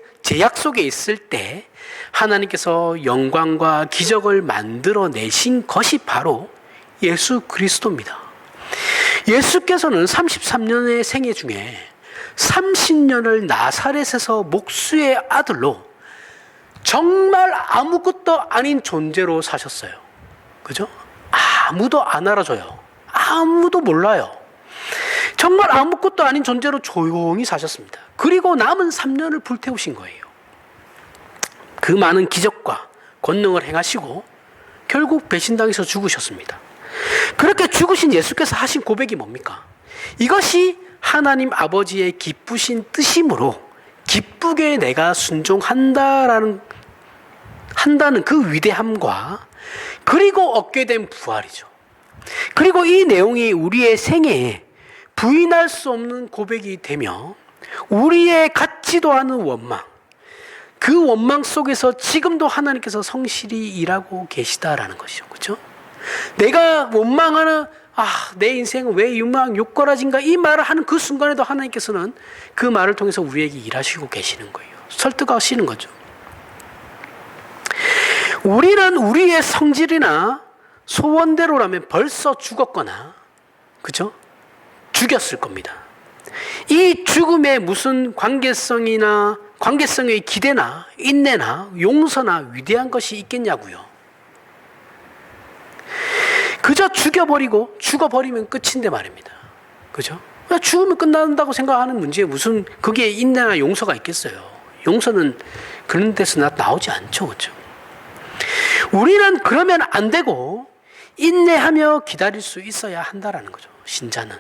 있을 때 하나님께서 영광과 기적을 만들어내신 것이 바로 예수 그리스도입니다. 예수께서는 33년의 생애 중에 30년을 나사렛에서 목수의 아들로 정말 아무것도 아닌 존재로 사셨어요. 그죠? 아무도 안 알아줘요. 아무도 몰라요. 정말 아무것도 아닌 존재로 조용히 사셨습니다. 그리고 남은 3년을 불태우신 거예요. 그 많은 기적과 권능을 행하시고 결국 배신당해서 죽으셨습니다. 그렇게 죽으신 예수께서 하신 고백이 뭡니까? 이것이 하나님 아버지의 기쁘신 뜻이므로 기쁘게 내가 순종한다는 그 위대함과 그리고 얻게 된 부활이죠. 그리고 이 내용이 우리의 생애에 부인할 수 없는 고백이 되며 우리의 같지도 않은 원망, 그 원망 속에서 지금도 하나님께서 성실히 일하고 계시다라는 것이죠. 그렇죠? 내가 원망하는 내 인생은 왜 욕거라진가 이 말을 하는 그 순간에도 하나님께서는 그 말을 통해서 우리에게 일하시고 계시는 거예요. 설득하시는 거죠. 우리는 우리의 성질이나 소원대로라면 벌써 죽었거나, 그죠? 죽였을 겁니다. 이 죽음에 무슨 관계성의 기대나 인내나 용서나 위대한 것이 있겠냐고요. 그저 죽어버리면 끝인데 말입니다. 그죠? 그냥 죽으면 끝난다고 생각하는 문제에 무슨 거기에 인내나 용서가 있겠어요. 용서는 그런 데서 나오지 않죠. 그죠? 우리는 그러면 안 되고 인내하며 기다릴 수 있어야 한다라는 거죠. 신자는.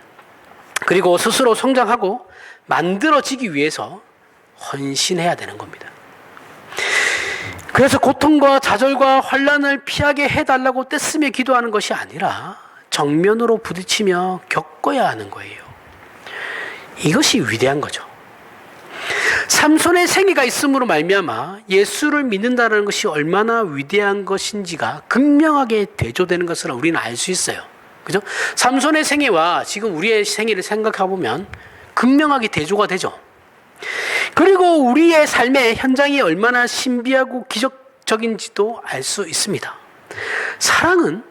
그리고 스스로 성장하고 만들어지기 위해서 헌신해야 되는 겁니다. 그래서 고통과 좌절과 환난을 피하게 해달라고 떼쓰며 기도하는 것이 아니라 정면으로 부딪히며 겪어야 하는 거예요. 이것이 위대한 거죠. 삼손의 생애가 있음으로 말미암아 예수를 믿는다는 것이 얼마나 위대한 것인지가 극명하게 대조되는 것을 우리는 알 수 있어요. 그죠? 삼손의 생애와 지금 우리의 생애를 생각해 보면 극명하게 대조가 되죠. 그리고 우리의 삶의 현장이 얼마나 신비하고 기적적인지도 알 수 있습니다. 사랑은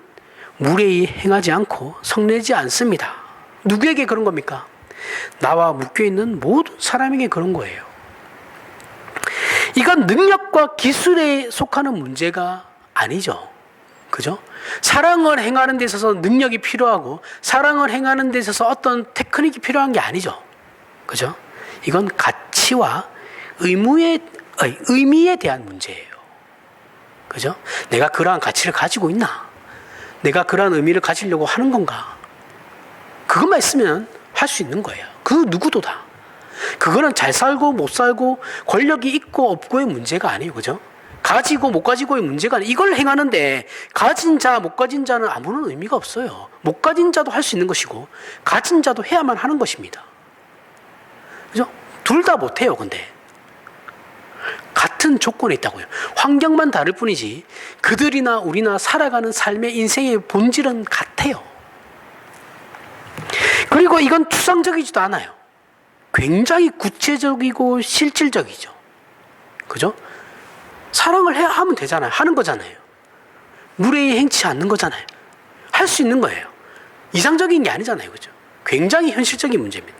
무례히 행하지 않고 성내지 않습니다. 누구에게 그런 겁니까? 나와 묶여있는 모든 사람에게 그런 거예요. 이건 능력과 기술에 속하는 문제가 아니죠. 그죠? 사랑을 행하는 데 있어서 능력이 필요하고 사랑을 행하는 데 있어서 어떤 테크닉이 필요한 게 아니죠. 그죠? 이건 가치와 의미에 대한 문제예요. 그죠? 내가 그러한 가치를 가지고 있나? 내가 그러한 의미를 가지려고 하는 건가? 그것만 있으면 할 수 있는 거예요. 그 누구도 다. 그거는 잘 살고 못 살고 권력이 있고 없고의 문제가 아니에요. 그죠? 가지고 못 가지고의 문제가 아니에요. 이걸 행하는데 가진 자, 못 가진 자는 아무런 의미가 없어요. 못 가진 자도 할 수 있는 것이고 가진 자도 해야만 하는 것입니다. 그죠? 둘 다 못해요. 근데 같은 조건에 있다고요. 환경만 다를 뿐이지 그들이나 우리나 살아가는 삶의 인생의 본질은 같아요. 그리고 이건 추상적이지도 않아요. 굉장히 구체적이고 실질적이죠. 그죠? 사랑을 해야 하면 되잖아요. 하는 거잖아요. 무례히 행치 않는 거잖아요. 할 수 있는 거예요. 이상적인 게 아니잖아요. 그죠? 굉장히 현실적인 문제입니다.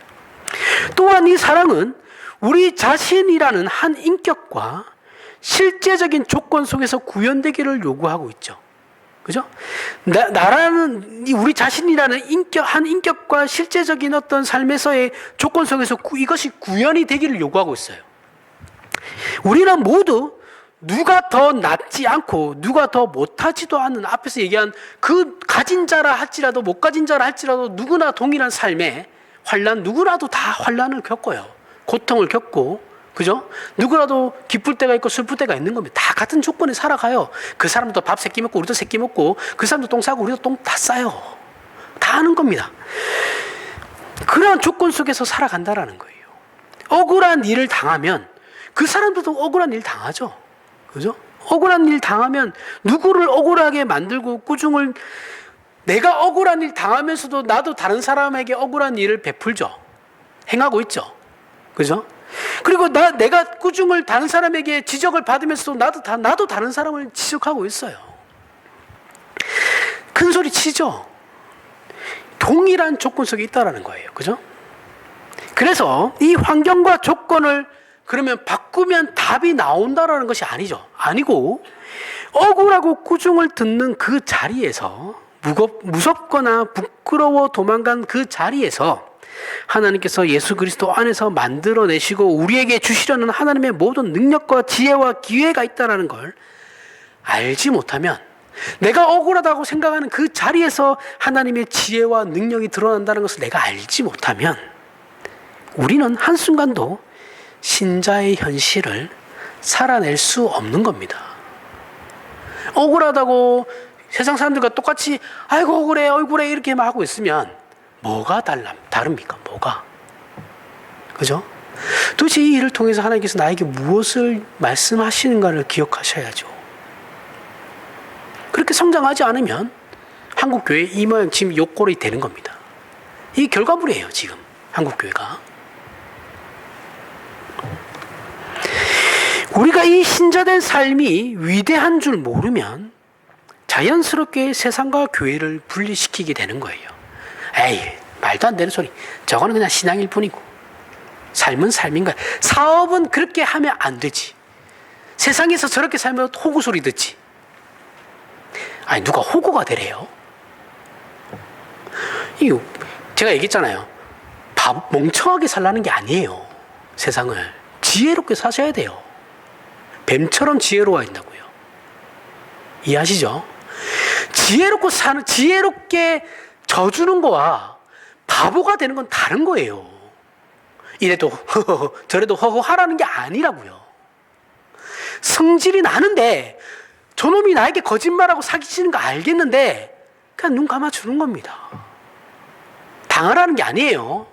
또한 이 사랑은 우리 자신이라는 한 인격과 실제적인 조건 속에서 구현되기를 요구하고 있죠. 그죠? 나라는 우리 자신이라는 한 인격과 실제적인 어떤 삶에서의 조건 속에서 이것이 구현이 되기를 요구하고 있어요. 우리는 모두 누가 더 낫지 않고 누가 더 못하지도 않은 앞에서 얘기한 그 가진 자라 할지라도 못 가진 자라 할지라도 누구나 동일한 삶의 환난, 누구라도 다 환난을 겪어요. 고통을 겪고, 그죠? 누구라도 기쁠 때가 있고 슬플 때가 있는 겁니다. 다 같은 조건에 살아가요. 그 사람도 밥 세끼 먹고 우리도 세끼 먹고 그 사람도 똥 싸고 우리도 똥 다 싸요. 다 하는 겁니다. 그런 조건 속에서 살아간다라는 거예요. 억울한 일을 당하면 그 사람들도 억울한 일 당하죠. 그죠? 억울한 일 당하면 누구를 억울하게 만들고 꾸중을 내가 억울한 일 당하면서도 나도 다른 사람에게 억울한 일을 베풀죠. 행하고 있죠. 그죠? 그리고 내가 꾸중을 다른 사람에게 지적을 받으면서도 나도 다른 사람을 지적하고 있어요. 큰 소리 치죠. 동일한 조건 속에 있다라는 거예요. 그죠? 그래서 이 환경과 조건을 그러면 바꾸면 답이 나온다라는 것이 아니죠. 아니고 억울하고 꾸중을 듣는 그 자리에서 무섭거나 부끄러워 도망간 그 자리에서 하나님께서 예수 그리스도 안에서 만들어내시고 우리에게 주시려는 하나님의 모든 능력과 지혜와 기회가 있다는 걸 알지 못하면 내가 억울하다고 생각하는 그 자리에서 하나님의 지혜와 능력이 드러난다는 것을 내가 알지 못하면 우리는 한순간도 신자의 현실을 살아낼 수 없는 겁니다. 억울하다고 세상 사람들과 똑같이 아이고 억울해 얼굴에 이렇게 막 하고 있으면 뭐가 다릅니까? 뭐가? 그죠? 도대체 이 일을 통해서 하나님께서 나에게 무엇을 말씀하시는가를 기억하셔야죠. 그렇게 성장하지 않으면 한국교회 이 모양 지금 욕골이 되는 겁니다. 이게 결과물이에요. 지금 한국교회가. 우리가 이 신자된 삶이 위대한 줄 모르면 자연스럽게 세상과 교회를 분리시키게 되는 거예요. 에이, 말도 안 되는 소리. 저거는 그냥 신앙일 뿐이고 삶은 삶인 거야. 사업은 그렇게 하면 안 되지. 세상에서 저렇게 살면 호구 소리 듣지. 아니 누가 호구가 되래요? 이거 제가 얘기했잖아요. 멍청하게 살라는 게 아니에요. 세상을 지혜롭게 사셔야 돼요. 뱀처럼 지혜로워야 한다고요. 이해하시죠? 지혜롭게 져주는 거와 바보가 되는 건 다른 거예요. 이래도 허허허 저래도 허허 하라는 게 아니라고요. 성질이 나는데 저놈이 나에게 거짓말하고 사기치는 거 알겠는데 그냥 눈 감아주는 겁니다. 당하라는 게 아니에요.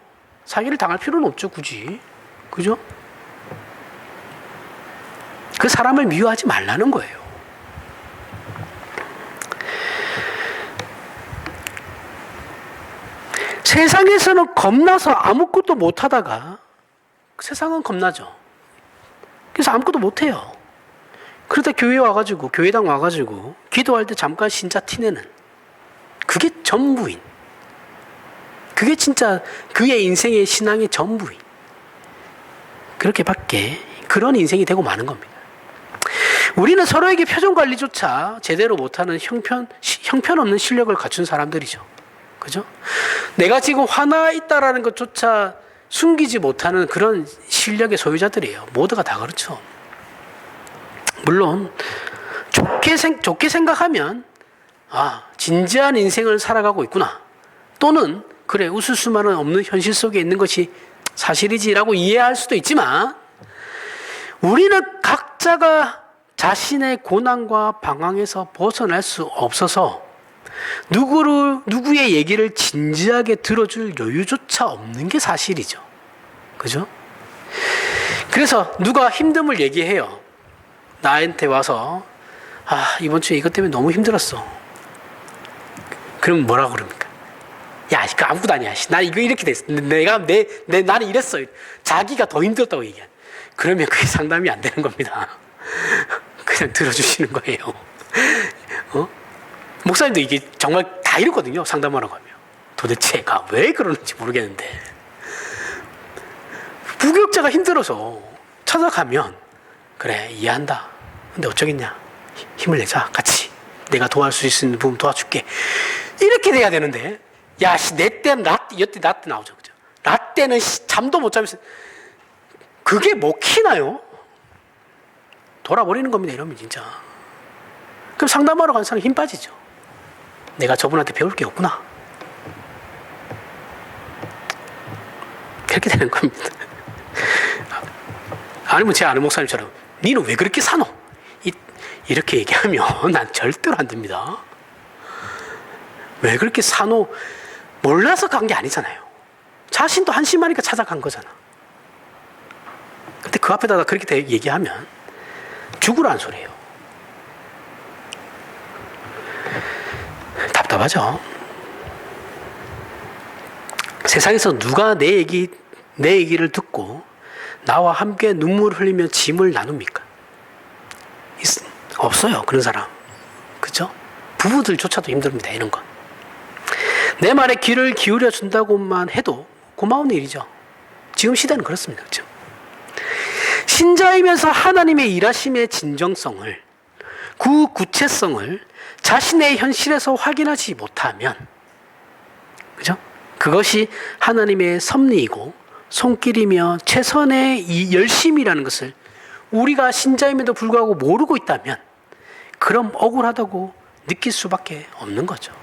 사기를 당할 필요는 없죠. 굳이. 그죠? 그 사람을 미워하지 말라는 거예요. 세상에서는 겁나서 아무것도 못하다가 세상은 겁나죠. 그래서 아무것도 못해요. 그러다 교회 와가지고 교회당 와가지고 기도할 때 잠깐 신자 티내는 그게 전부인. 그게 진짜 그의 인생의 신앙의 전부인. 그렇게밖에 그런 인생이 되고 마는 겁니다. 우리는 서로에게 표정 관리조차 제대로 못하는 형편없는 실력을 갖춘 사람들이죠. 그죠? 내가 지금 화나 있다라는 것조차 숨기지 못하는 그런 실력의 소유자들이에요. 모두가 다 그렇죠. 물론 좋게 생각하면 진지한 인생을 살아가고 있구나, 또는 그래 웃을 수만은 없는 현실 속에 있는 것이 사실이지라고 이해할 수도 있지만, 우리는 각자가 자신의 고난과 방황에서 벗어날 수 없어서 누구의 얘기를 진지하게 들어줄 여유조차 없는 게 사실이죠. 그죠? 그래서 누가 힘듦을 얘기해요. 나한테 와서 이번 주에 이것 때문에 너무 힘들었어. 그럼 뭐라고 그럽니까? 야, 이거 아무것도 아니야. 나 이거 이렇게 됐어. 나는 이랬어. 자기가 더 힘들었다고 얘기해. 그러면 그게 상담이 안 되는 겁니다. 그냥 들어주시는 거예요. 목사님도 이게 정말 다 이렇거든요. 상담하라고 하면. 도대체 얘가 왜 그러는지 모르겠는데. 부교육자가 힘들어서 찾아가면, 그래, 이해한다. 근데 어쩌겠냐. 힘을 내자, 같이. 내가 도와줄 수 있는 부분 도와줄게. 이렇게 돼야 되는데, 야, 내 때는 여태 라떼 나오죠. 그죠? 라떼는 잠도 못 자면서, 그게 먹히나요? 돌아버리는 겁니다, 이러면 진짜. 그럼 상담하러 가는 사람 힘 빠지죠. 내가 저분한테 배울 게 없구나. 그렇게 되는 겁니다. 아니면 제 아는 목사님처럼, 니는 왜 그렇게 사노? 이렇게 얘기하면 난 절대로 안 됩니다. 왜 그렇게 사노? 몰라서 간 게 아니잖아요. 자신도 한심하니까 찾아간 거잖아. 근데 그 앞에다가 그렇게 얘기하면 죽으라는 소리예요. 답답하죠. 세상에서 누가 내 얘기를 듣고 나와 함께 눈물을 흘리며 짐을 나눕니까? 없어요, 그런 사람. 그죠? 부부들조차도 힘듭니다, 이런 건. 내 말에 귀를 기울여 준다고만 해도 고마운 일이죠. 지금 시대는 그렇습니다. 그죠? 신자이면서 하나님의 일하심의 진정성을, 그 구체성을 자신의 현실에서 확인하지 못하면, 그죠? 그것이 하나님의 섭리이고 손길이며 최선의 이 열심이라는 것을 우리가 신자임에도 불구하고 모르고 있다면, 그럼 억울하다고 느낄 수밖에 없는 거죠.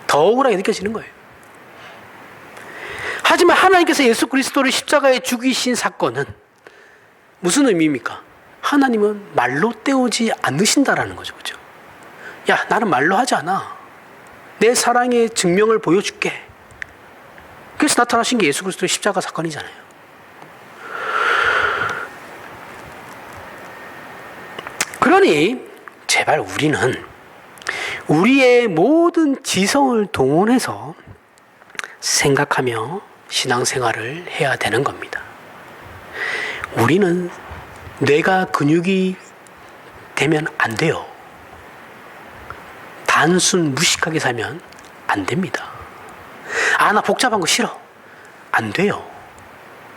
더 억울하게 느껴지는 거예요. 하지만 하나님께서 예수 그리스도를 십자가에 죽이신 사건은 무슨 의미입니까? 하나님은 말로 때우지 않으신다라는 거죠. 그죠? 야, 나는 말로 하지 않아. 내 사랑의 증명을 보여줄게. 그래서 나타나신 게 예수 그리스도의 십자가 사건이잖아요. 그러니 제발 우리는 우리의 모든 지성을 동원해서 생각하며 신앙생활을 해야 되는 겁니다. 우리는 뇌가 근육이 되면 안 돼요. 단순 무식하게 살면 안 됩니다. 나 복잡한 거 싫어. 안 돼요.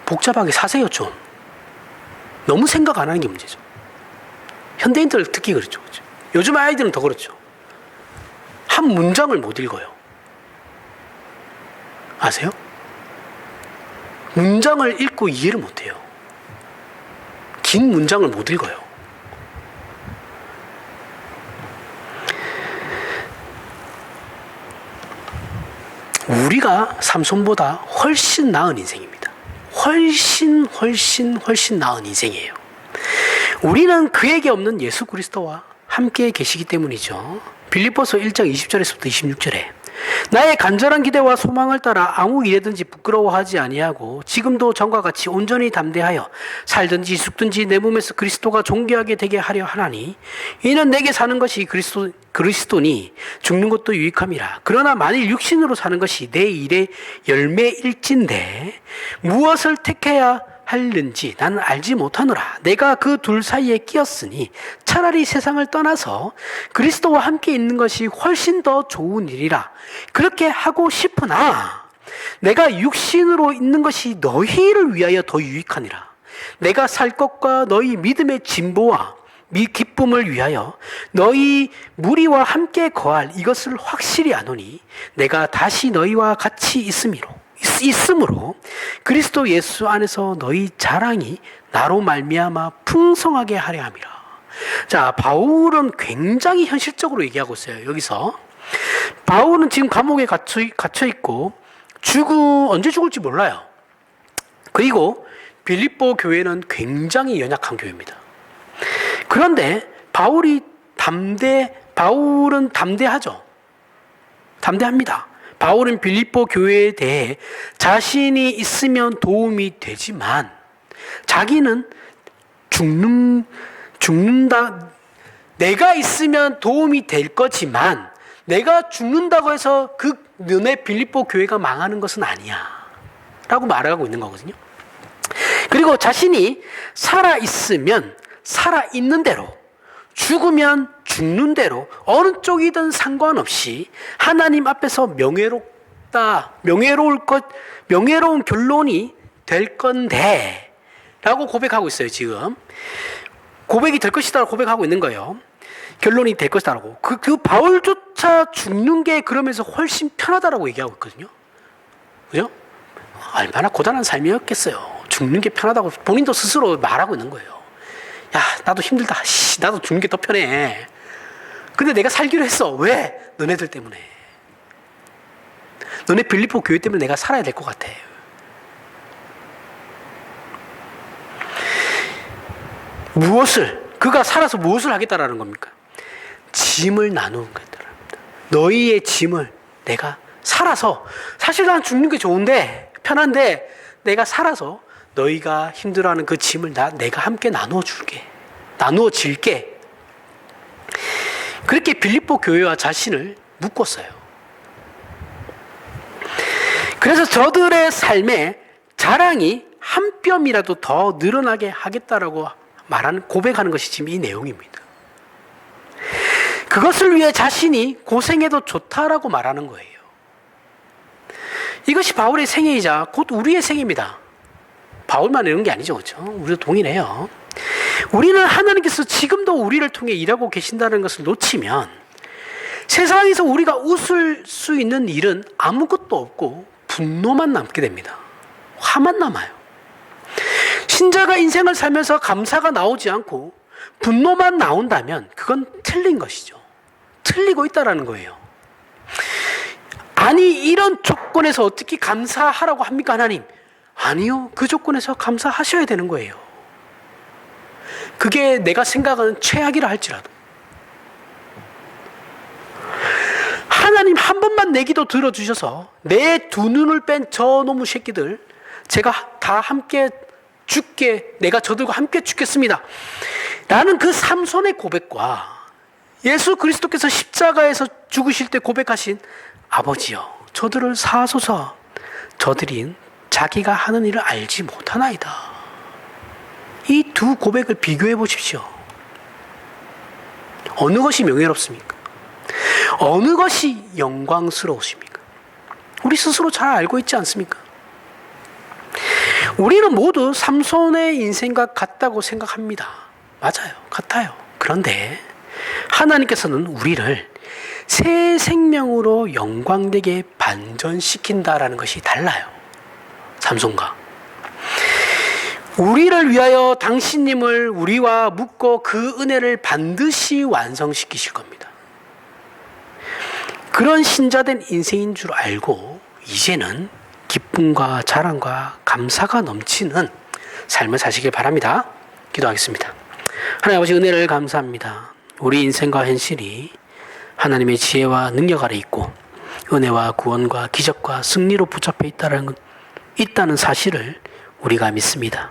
복잡하게 사세요, 좀. 너무 생각 안 하는 게 문제죠. 현대인들 특히 그렇죠. 요즘 아이들은 더 그렇죠. 한 문장을 못 읽어요. 아세요? 문장을 읽고 이해를 못 해요. 긴 문장을 못 읽어요. 우리가 삼손보다 훨씬 나은 인생입니다. 훨씬 나은 인생이에요. 우리는 그에게 없는 예수 그리스도와 함께 계시기 때문이죠. 빌립보서 1장 20절에서부터 26절에 나의 간절한 기대와 소망을 따라 아무 일에든지 부끄러워하지 아니하고 지금도 전과 같이 온전히 담대하여 살든지 죽든지 내 몸에서 그리스도가 존귀하게 되게 하려 하나니 이는 내게 사는 것이 그리스도니 죽는 것도 유익함이라. 그러나 만일 육신으로 사는 것이 내 일의 열매일진데 무엇을 택해야 할는지 나는 알지 못하노라. 내가 그 둘 사이에 끼었으니 차라리 세상을 떠나서 그리스도와 함께 있는 것이 훨씬 더 좋은 일이라. 그렇게 하고 싶으나 내가 육신으로 있는 것이 너희를 위하여 더 유익하니라. 내가 살 것과 너희 믿음의 진보와 기쁨을 위하여 너희 무리와 함께 거할 이것을 확실히 아노니 내가 다시 너희와 같이 있음이라. 있으므로 그리스도 예수 안에서 너희 자랑이 나로 말미암아 풍성하게 하려 함이라. 자, 바울은 굉장히 현실적으로 얘기하고 있어요. 여기서 바울은 지금 감옥에 갇혀 있고 언제 죽을지 몰라요. 그리고 빌립보 교회는 굉장히 연약한 교회입니다. 그런데 바울은 담대하죠. 담대합니다. 바울은 빌립보 교회에 대해 자신이 있으면 도움이 되지만 자기는 죽는다. 내가 있으면 도움이 될 거지만 내가 죽는다고 해서 너네 빌립보 교회가 망하는 것은 아니야 라고 말하고 있는 거거든요. 그리고 자신이 살아있으면 살아있는 대로, 죽으면 죽는 대로 어느 쪽이든 상관없이 하나님 앞에서 명예로운 결론이 될 건데 라고 고백하고 있어요. 지금 고백이 될 것이다 라고 고백하고 있는 거예요. 결론이 될 것이다라고. 그 바울조차 죽는 게 그러면서 훨씬 편하다라고 얘기하고 있거든요. 그죠? 얼마나 고단한 삶이었겠어요. 죽는 게 편하다고 본인도 스스로 말하고 있는 거예요. 야, 나도 힘들다. 나도 죽는 게 더 편해. 근데 내가 살기로 했어. 왜? 너네들 때문에. 너네 빌립보 교회 때문에 내가 살아야 될 것 같아. 그가 살아서 무엇을 하겠다라는 겁니까? 짐을 나누는 거더랍니다. 너희의 짐을 내가 살아서, 사실 난 죽는 게 좋은데 편한데 내가 살아서 너희가 힘들어하는 그 짐을 내가 함께 나누어질게. 그렇게 빌립보 교회와 자신을 묶었어요. 그래서 저들의 삶에 자랑이 한 뼘이라도 더 늘어나게 하겠다라고 고백하는 것이 지금 이 내용입니다. 그것을 위해 자신이 고생해도 좋다라고 말하는 거예요. 이것이 바울의 생애이자 곧 우리의 생애입니다. 바울만 이런 게 아니죠. 그렇죠? 우리도 동일해요. 우리는 하나님께서 지금도 우리를 통해 일하고 계신다는 것을 놓치면 세상에서 우리가 웃을 수 있는 일은 아무것도 없고 분노만 남게 됩니다. 화만 남아요. 신자가 인생을 살면서 감사가 나오지 않고 분노만 나온다면 그건 틀린 것이죠. 틀리고 있다라는 거예요. 아니, 이런 조건에서 어떻게 감사하라고 합니까, 하나님? 아니요. 그 조건에서 감사하셔야 되는 거예요. 그게 내가 생각하는 최악이라 할지라도. 하나님 한 번만 내 기도 들어주셔서 내 두 눈을 뺀 저 놈의 새끼들 제가 다 함께 내가 저들과 함께 죽겠습니다 라는 그 삼손의 고백과 예수 그리스도께서 십자가에서 죽으실 때 고백하신 아버지여 저들을 사하소서 저들이 자기가 하는 일을 알지 못하나이다. 이 두 고백을 비교해 보십시오. 어느 것이 명예롭습니까? 어느 것이 영광스러우십니까? 우리 스스로 잘 알고 있지 않습니까? 우리는 모두 삼손의 인생과 같다고 생각합니다. 맞아요. 같아요. 그런데 하나님께서는 우리를 새 생명으로 영광되게 반전시킨다라는 것이 달라요. 삼손과. 우리를 위하여 당신님을 우리와 묶어 그 은혜를 반드시 완성시키실 겁니다. 그런 신자된 인생인 줄 알고 이제는 기쁨과 자랑과 감사가 넘치는 삶을 사시길 바랍니다. 기도하겠습니다. 하나님 아버지 은혜를 감사합니다. 우리 인생과 현실이 하나님의 지혜와 능력 아래 있고 은혜와 구원과 기적과 승리로 붙잡혀 있다는 사실을 우리가 믿습니다.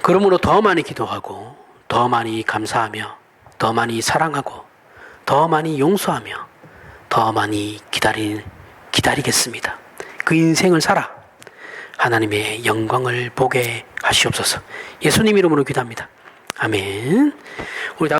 그러므로 더 많이 기도하고 더 많이 감사하며 더 많이 사랑하고 더 많이 용서하며 더 많이 기다리겠습니다. 그 인생을 살아 하나님의 영광을 보게 하시옵소서. 예수님 이름으로 기도합니다. 아멘. 우리